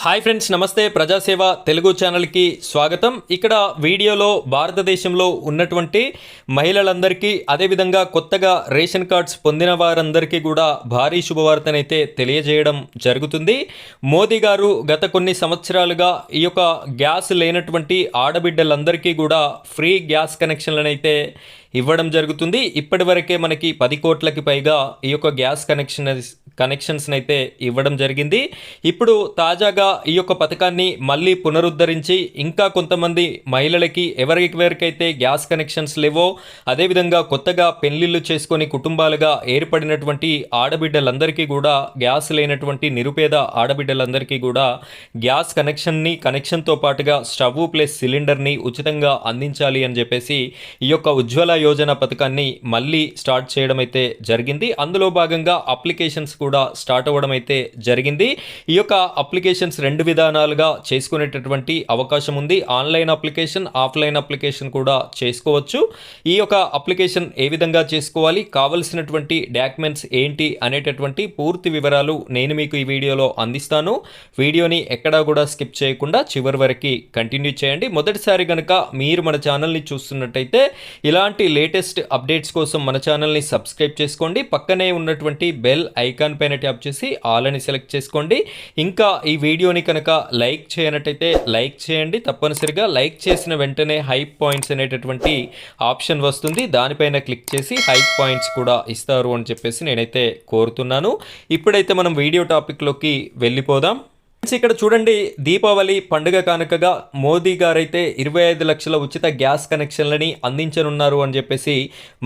Hi friends, నమస్తే. ప్రజాసేవ తెలుగు ఛానల్కి స్వాగతం. ఇక్కడ వీడియోలో భారతదేశంలో ఉన్నటువంటి మహిళలందరికీ, అదేవిధంగా కొత్తగా రేషన్ కార్డ్స్ పొందిన వారందరికీ కూడా భారీ శుభవార్తనైతే తెలియజేయడం జరుగుతుంది. మోదీ గారు గత కొన్ని సంవత్సరాలుగా ఈ యొక్క గ్యాస్ లేనటువంటి ఆడబిడ్డలందరికీ కూడా ఫ్రీ గ్యాస్ కనెక్షన్లనైతే ఇవ్వడం జరుగుతుంది. ఇప్పటి వరకే మనకి 10 కోట్లకి పైగా ఈ యొక్క గ్యాస్ కనెక్షన్స్ అయితే ఇవ్వడం జరిగింది. ఇప్పుడు తాజాగా ఈ యొక్క పథకాన్ని మళ్ళీ పునరుద్ధరించి ఇంకా కొంతమంది మహిళలకి ఎవరికైతే గ్యాస్ కనెక్షన్స్ లేవో, అదేవిధంగా కొత్తగా పెళ్లిళ్ళు చేసుకొని కుటుంబాలుగా ఏర్పడినటువంటి ఆడబిడ్డలందరికీ కూడా, గ్యాస్ లేనటువంటి నిరుపేద ఆడబిడ్డలందరికీ కూడా గ్యాస్ కనెక్షన్తో పాటుగా స్టవ్ ప్లస్ సిలిండర్ని ఉచితంగా అందించాలి అని చెప్పేసి ఈ యొక్క ఉజ్వల యోజన పథకాన్ని మళ్ళీ స్టార్ట్ చేయడం అయితే జరిగింది. అందులో భాగంగా అప్లికేషన్స్ కూడా స్టార్ట్ అవ్వడం అయితే జరిగింది. ఈ యొక్క అప్లికేషన్స్ 2 విధానాలుగా చేసుకునేటటువంటి అవకాశం ఉంది. ఆన్లైన్ అప్లికేషన్, ఆఫ్లైన్ అప్లికేషన్ కూడా చేసుకోవచ్చు. ఈ యొక్క అప్లికేషన్ ఏ విధంగా చేసుకోవాలి, కావలసినటువంటి డాక్యుమెంట్స్ ఏంటి అనేటటువంటి పూర్తి వివరాలు నేను మీకు ఈ వీడియోలో అందిస్తాను. వీడియోని ఎక్కడా కూడా స్కిప్ చేయకుండా చివరి వరకు కంటిన్యూ చేయండి. మొదటిసారి కనుక మీరు మన ఛానల్ని చూస్తున్నట్టయితే ఇలాంటి లేటెస్ట్ అప్డేట్స్ కోసం మన ఛానల్ని సబ్స్క్రైబ్ చేసుకోండి. పక్కనే ఉన్నటువంటి బెల్ ఐకాన్ పైన ట్యాప్ చేసి ఆల్ అని సెలెక్ట్ చేసుకోండి. ఇంకా ఈ వీడియోని కనుక లైక్ చేయనట్టయితే లైక్ చేయండి. తప్పనిసరిగా లైక్ చేసిన వెంటనే హైప్ పాయింట్స్ అనేటటువంటి ఆప్షన్ వస్తుంది. దానిపైన క్లిక్ చేసి హైప్ పాయింట్స్ కూడా ఇస్తారు అని చెప్పేసి నేనైతే కోరుతున్నాను. ఇప్పుడైతే మనం వీడియో టాపిక్లోకి వెళ్ళిపోదాం. ఇక్కడ చూడండి, దీపావళి పండుగ కానుకగా మోదీ గారైతే 25 లక్షల ఉచిత గ్యాస్ కనెక్షన్లని అందించనున్నారు అని చెప్పేసి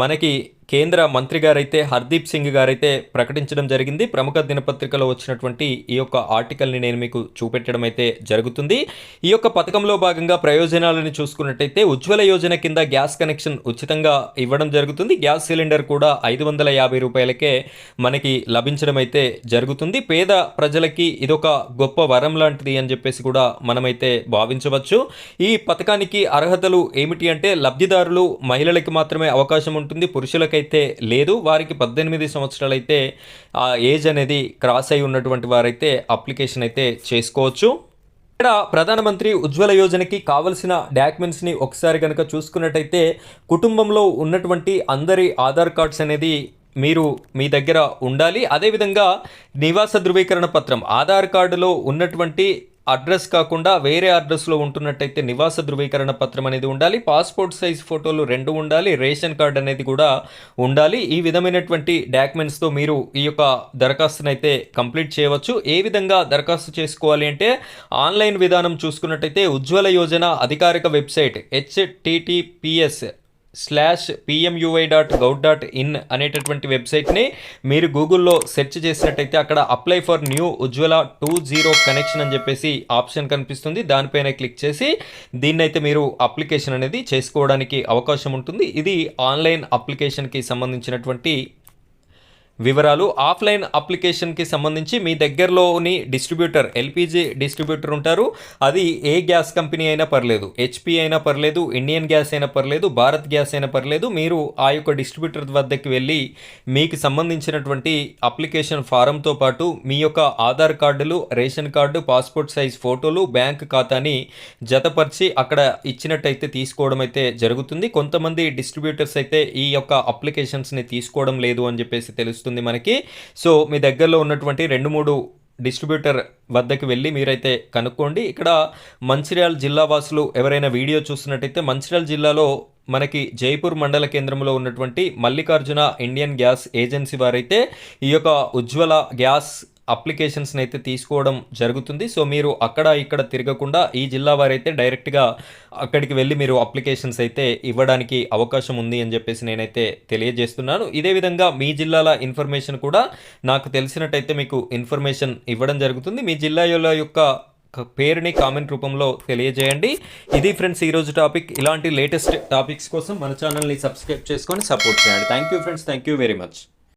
మనకి కేంద్ర మంత్రి గారైతే హర్దీప్ సింగ్ గారైతే ప్రకటించడం జరిగింది. ప్రముఖ దినపత్రికలో వచ్చినటువంటి ఈ యొక్క ఆర్టికల్ని నేను మీకు చూపెట్టడం అయితే జరుగుతుంది. ఈ యొక్క పథకంలో భాగంగా ప్రయోజనాలను చూసుకున్నట్టయితే ఉజ్వల యోజన కింద గ్యాస్ కనెక్షన్ ఉచితంగా ఇవ్వడం జరుగుతుంది. గ్యాస్ సిలిండర్ కూడా 550 రూపాయలకే మనకి లభించడం అయితే జరుగుతుంది. పేద ప్రజలకి ఇదొక గొప్ప వరం లాంటిది అని చెప్పేసి కూడా మనమైతే భావించవచ్చు. ఈ పథకానికి అర్హతలు ఏమిటి అంటే, లబ్ధిదారులు మహిళలకి మాత్రమే అవకాశం ఉంటుంది, పురుషులకు అయితే లేదు. వారికి 18 సంవత్సరాలు అయితే ఆ ఏజ్ అనేది క్రాస్ అయి ఉన్నటువంటి వారైతే అప్లికేషన్ అయితే చేసుకోవచ్చు. ఇక్కడ ప్రధానమంత్రి ఉజ్వల యోజనకి కావలసిన డాక్యుమెంట్స్ని ఒకసారి కనుక చూసుకున్నట్టయితే, కుటుంబంలో ఉన్నటువంటి అందరి ఆధార్ కార్డ్స్ అనేది మీ దగ్గర ఉండాలి. అదేవిధంగా నివాస ధృవీకరణ పత్రం, ఆధార్ కార్డులో ఉన్నటువంటి అడ్రస్ కాకుండా వేరే అడ్రస్లో ఉంటున్నట్టయితే నివాస ధృవీకరణ పత్రం అనేది ఉండాలి. పాస్పోర్ట్ సైజ్ ఫోటోలు 2 ఉండాలి. రేషన్ కార్డు అనేది కూడా ఉండాలి. ఈ విధమైనటువంటి డాక్యుమెంట్స్తో మీరు ఈ యొక్క దరఖాస్తును అయితే కంప్లీట్ చేయవచ్చు. ఏ విధంగా దరఖాస్తు చేసుకోవాలి అంటే, ఆన్లైన్ విధానం చూసుకున్నట్టయితే ఉజ్వల యోజన అధికారిక వెబ్సైట్ https:/pmui.gov.in అనేటటువంటి వెబ్సైట్ని మీరు గూగుల్లో సెర్చ్ చేసినట్టయితే అక్కడ apply for new Ujjwala 2.0 connection అని చెప్పేసి ఆప్షన్ కనిపిస్తుంది. దానిపైన క్లిక్ చేసి దీన్నైతే మీరు అప్లికేషన్ అనేది చేసుకోవడానికి అవకాశం ఉంటుంది. ఇది ఆన్లైన్ అప్లికేషన్కి సంబంధించినటువంటి వివరాలు. ఆఫ్లైన్ అప్లికేషన్కి సంబంధించి మీ దగ్గరలోని డిస్ట్రిబ్యూటర్, ఎల్పిజి డిస్ట్రిబ్యూటర్ ఉంటారు. అది ఏ గ్యాస్ కంపెనీ అయినా పర్లేదు, హెచ్పి అయినా పర్లేదు, ఇండియన్ గ్యాస్ అయినా పర్లేదు, భారత్ గ్యాస్ అయినా పర్లేదు. మీరు ఆ యొక్క డిస్ట్రిబ్యూటర్ వద్దకు వెళ్ళి మీకు సంబంధించినటువంటి అప్లికేషన్ ఫారంతో పాటు మీ యొక్క ఆధార్ కార్డులు, రేషన్ కార్డు, పాస్పోర్ట్ సైజ్ ఫోటోలు, బ్యాంక్ ఖాతాని జతపరిచి అక్కడ ఇచ్చినట్టయితే తీసుకోవడం అయితే జరుగుతుంది. కొంతమంది డిస్ట్రిబ్యూటర్స్ అయితే ఈ యొక్క అప్లికేషన్స్ని తీసుకోవడం లేదు అని చెప్పేసి తెలుస్తుంది మనకి. సో మీ దగ్గరలో ఉన్నటువంటి 2-3 డిస్ట్రిబ్యూటర్ వద్దకు వెళ్ళి మీరైతే కనుక్కోండి. ఇక్కడ మంచిర్యాల జిల్లా వాసులు ఎవరైనా వీడియో చూస్తున్నట్టయితే, మంచిర్యాల జిల్లాలో మనకి జైపూర్ మండల కేంద్రంలో ఉన్నటువంటి మల్లికార్జున ఇండియన్ గ్యాస్ ఏజెన్సీ వారైతే ఈ యొక్క ఉజ్వల గ్యాస్ అప్లికేషన్స్ని అయితే తీసుకోవడం జరుగుతుంది. సో మీరు అక్కడ ఇక్కడ తిరగకుండా ఈ జిల్లా వారైతే డైరెక్ట్గా అక్కడికి వెళ్ళి మీరు అప్లికేషన్స్ అయితే ఇవ్వడానికి అవకాశం ఉంది అని చెప్పేసి నేనైతే తెలియజేస్తున్నాను. ఇదే విధంగా మీ జిల్లాల ఇన్ఫర్మేషన్ కూడా నాకు తెలిసినట్టయితే మీకు ఇన్ఫర్మేషన్ ఇవ్వడం జరుగుతుంది. మీ జిల్లాల యొక్క పేరుని కామెంట్ రూపంలో తెలియజేయండి. ఇది ఫ్రెండ్స్ ఈరోజు టాపిక్. ఇలాంటి లేటెస్ట్ టాపిక్స్ కోసం మన ఛానల్ని సబ్స్క్రైబ్ చేసుకొని సపోర్ట్ చేయండి. Thank you friends, thank you very much.